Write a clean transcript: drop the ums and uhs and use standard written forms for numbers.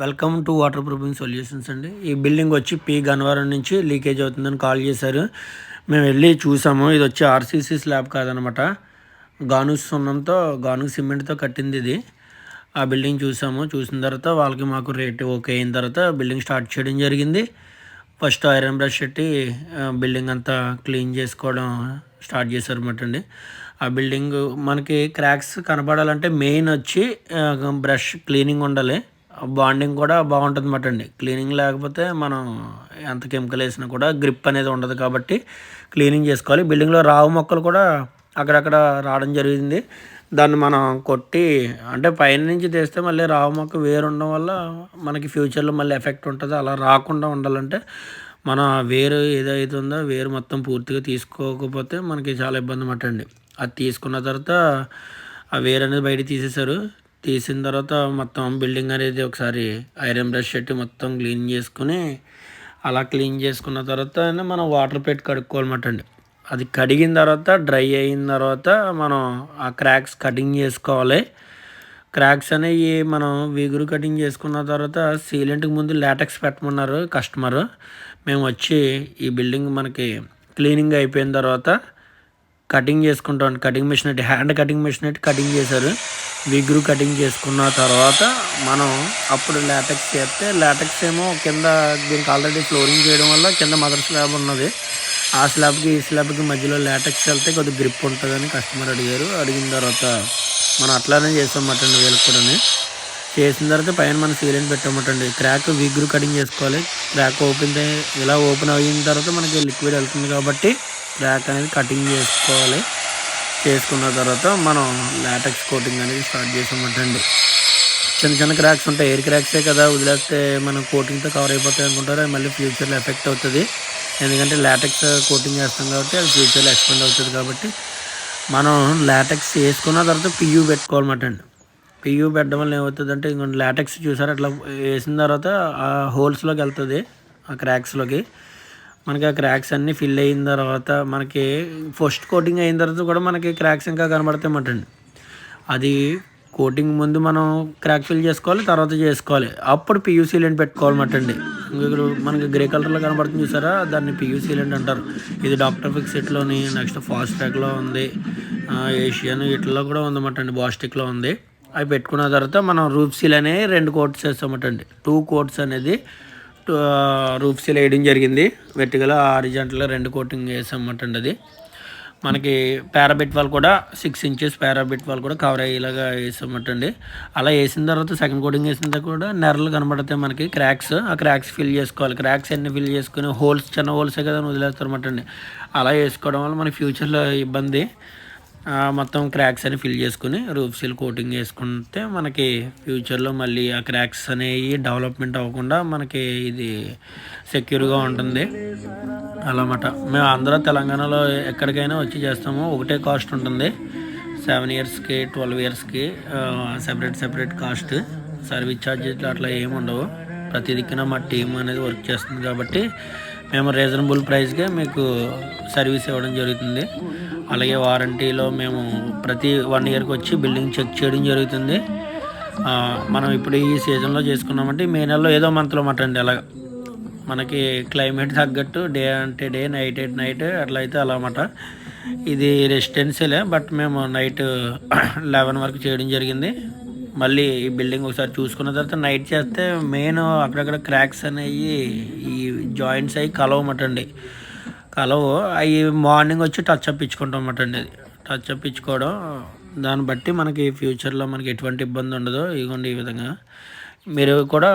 Welcome to water proofing solutions అండి. ఈ building వచ్చి పి గన్నవరం నుంచి లీకేజ్ అవుతుందని కాల్ చేశారు. మేము వెళ్ళి చూసాము. ఇది వచ్చి ఆర్సీసీ స్లాబ్ కాదనమాట, గాను సున్నంతో గాను సిమెంట్తో కట్టింది ఇది. ఆ బిల్డింగ్ చూసిన తర్వాత వాళ్ళకి మాకు రేట్ ఓకే అయిన తర్వాత బిల్డింగ్ స్టార్ట్ చేయడం జరిగింది. ఫస్ట్ ఐరన్ బ్రష్ పెట్టి బిల్డింగ్ అంతా క్లీన్ చేసుకోవడం స్టార్ట్ చేశారన్నమాట అండి. ఆ బిల్డింగ్ మనకి క్రాక్స్ కనపడాలంటే మెయిన్ వచ్చి బ్రష్ క్లీనింగ్ ఉండాలి, బాండింగ్ కూడా బాగుంటుంది అన్నమాట అండి. క్లీనింగ్ లేకపోతే మనం ఎంత కెమికల్ వేసినా కూడా గ్రిప్ అనేది ఉండదు, కాబట్టి క్లీనింగ్ చేసుకోవాలి. బిల్డింగ్లో రావు మొక్కలు కూడా అక్కడక్కడ రావడం జరిగింది. దాన్ని మనం కొట్టి అంటే పైన నుంచి తీస్తే మళ్ళీ రావు మొక్క వేరు ఉండడం వల్ల మనకి ఫ్యూచర్లో మళ్ళీ ఎఫెక్ట్ ఉంటుంది. అలా రాకుండా ఉండాలంటే మన వేరు ఏదైతే ఉందో వేరు మొత్తం పూర్తిగా తీసుకోకపోతే మనకి చాలా ఇబ్బంది అన్నమాట అండి. అది తీసుకున్న తర్వాత ఆ వేరు అనేది బయట తీసేశారు. తీసిన తర్వాత మొత్తం బిల్డింగ్ అనేది ఒకసారి ఐరన్ బ్రష్ పెట్టి మొత్తం క్లీన్ చేసుకుని, అలా క్లీన్ చేసుకున్న తర్వాత మనం వాటర్ పెట్టి కడుక్కోవాలన్నమాట అండి. అది కడిగిన తర్వాత డ్రై అయిన తర్వాత మనం ఆ క్రాక్స్ కటింగ్ చేసుకోవాలి. క్రాక్స్ అనేవి మనం విగురు కటింగ్ చేసుకున్న తర్వాత సీలెంట్కి ముందు లాటెక్స్ పెట్టమన్నారు కస్టమరు. మేము వచ్చి ఈ బిల్డింగ్ మనకి క్లీనింగ్ అయిపోయిన తర్వాత కటింగ్ చేసుకుంటాం. కటింగ్ మిషన్ అయితే హ్యాండ్ కటింగ్ మిషన్ అయితే కటింగ్ చేశారు. విగ్రు కటింగ్ చేసుకున్న తర్వాత మనం అప్పుడు లాటెక్స్ చేస్తే, లాటెక్స్ ఏమో కింద దీనికి ఆల్రెడీ ఫ్లోరింగ్ చేయడం వల్ల కింద మదర్ స్లాబ్ ఉన్నది. ఆ స్లాబ్కి ఈ స్లాబ్కి మధ్యలో లాటెక్స్ వెళ్తే కొద్దిగా గ్రిప్ ఉంటుందని కస్టమర్ అడిగారు. అడిగిన తర్వాత మనం అట్లానే చేస్తామట అండి. వీళ్ళకి కూడా చేసిన తర్వాత పైన మనం సీలింగ్ పెట్టామటండి. క్రాక్ విగ్రు కటింగ్ చేసుకోవాలి. క్రాక్ ఇలా ఓపెన్ అయిన తర్వాత మనకి లిక్విడ్ వెళ్తుంది కాబట్టి క్రాక్ అనేది కటింగ్ చేసుకోవాలి. చేసుకున్న తర్వాత మనం లాటెక్స్ కోటింగ్ అనేది స్టార్ట్ చేసామటండి. చిన్న చిన్న క్రాక్స్ ఉంటాయి, ఎయిర్ క్రాక్సే కదా, వదిలేస్తే మనం కోటింగ్తో కవర్ అయిపోతాయి అనుకుంటారు. అది మళ్ళీ ఫ్యూచర్లో ఎఫెక్ట్ అవుతుంది. ఎందుకంటే లాటెక్స్ కోటింగ్ చేస్తాం కాబట్టి అది ఫ్యూచర్లో ఎక్స్పెండ్ అవుతుంది. కాబట్టి మనం లాటెక్స్ వేసుకున్న తర్వాత పియూ పెట్టుకోవాలన్నమాట అండి. పియూ పెట్టడం వల్ల ఏమవుతుందంటే ఇంకొంచెం లాటెక్స్ చూసారు అట్లా వేసిన తర్వాత ఆ హోల్స్లోకి వెళ్తుంది, ఆ క్రాక్స్లోకి. మనకి ఆ క్రాక్స్ అన్నీ ఫిల్ అయిన తర్వాత మనకి ఫస్ట్ కోటింగ్ అయిన తర్వాత కూడా మనకి క్రాక్స్ ఇంకా కనబడతాయి అన్నమాట అండి. అది కోటింగ్ ముందు మనం క్రాక్ ఫిల్ చేసుకోవాలి, తర్వాత చేసుకోవాలి. అప్పుడు పియూ సీలెంట్ పెట్టుకోవాలన్నమాట అండి. ఇక్కడ మనకి గ్రే కలర్లో కనబడుతుంది చూసారా, దాన్ని పియూ సీలెంట్ అంటారు. ఇది డాక్టర్ ఫిక్సెట్లోని, నెక్స్ట్ ఫాస్ట్ ట్రాక్లో ఉంది, ఏషియన్ వీటిలో కూడా ఉందన్నమాట అండి, బాస్టిక్లో ఉంది. అవి పెట్టుకున్న తర్వాత మనం రూఫ్ సీల్ అనేవి 2 కోట్స్ వేస్తామట అండి. 2 కోట్స్ అనేది రూఫ్ సీల్ వేయడం జరిగింది. వెర్టికల్ హారిజాంటల్గా 2 కోటింగ్ వేసామట అండి. అది మనకి పారాబిట్ వాల్ కూడా 6 ఇంచెస్ పారాబిట్ వాల్ కూడా కవర్ అయ్యేలాగా వేసామటండి. అలా వేసిన తర్వాత సెకండ్ కోటింగ్ వేసిన తర్వాత కూడా నెర్రలు కనబడతాయి మనకి క్రాక్స్. ఆ క్రాక్స్ ఫిల్ చేసుకోవాలి. క్రాక్స్ అన్ని ఫిల్ చేసుకుని హోల్స్ చిన్న హోల్సే కదా వదిలేస్తారన్నమాట అండి. అలా వేసుకోవడం వల్ల మనకి ఫ్యూచర్లో ఇబ్బంది. మొత్తం క్రాక్స్ అని ఫిల్ చేసుకుని రూఫ్ సీల్ కోటింగ్ వేసుకుంటే మనకి ఫ్యూచర్లో మళ్ళీ ఆ క్రాక్స్ అనేవి డెవలప్మెంట్ అవ్వకుండా మనకి ఇది సెక్యూర్గా ఉంటుంది అలామాట. మేము ఆంధ్ర తెలంగాణలో ఎక్కడికైనా వచ్చి చేస్తాము. ఒకటే కాస్ట్ ఉంటుంది. 7 ఇయర్స్కి 12 ఇయర్స్కి సెపరేట్ కాస్ట్. సర్వీస్ ఛార్జెస్ అట్లా ఏమి ఉండవు. ప్రతి దిక్కున మా టీం అనేది వర్క్ చేస్తుంది కాబట్టి మేము రీజనబుల్ ప్రైస్గా మీకు సర్వీస్ ఇవ్వడం జరుగుతుంది. అలాగే వారంటీలో మేము ప్రతి 1 ఇయర్కి వచ్చి బిల్డింగ్ చెక్ చేయడం జరుగుతుంది. మనం ఇప్పుడు ఈ సీజన్లో చేసుకున్నామంటే మే నెలలో ఏదో మంత్లో మాట అండి. అలాగ మనకి క్లైమేట్ తగ్గట్టు డే అంటే డే, నైట్ అట్లా అయితే అలా అన్నమాట. ఇది రెసిడెన్షియలే, బట్ మేము నైట్ 11 వరకు చేయడం జరిగింది. మళ్ళీ ఈ బిల్డింగ్ ఒకసారి చూసుకున్న తర్వాత నైట్ చేస్తే మెయిన్ అక్కడక్కడ క్రాక్స్ అనేవి ఈ జాయింట్స్ అవి కలవమటండి. అవి మార్నింగ్ వచ్చి టచ్ అప్ ఇచ్చుకుంటాం అన్నమాట అండి. అది టచ్ అప్ ఇచ్చుకోవడం, దాన్ని బట్టి మనకి ఫ్యూచర్లో మనకి ఎటువంటి ఇబ్బంది ఉండదు. ఇదిగోండి ఈ విధంగా మీరు కూడా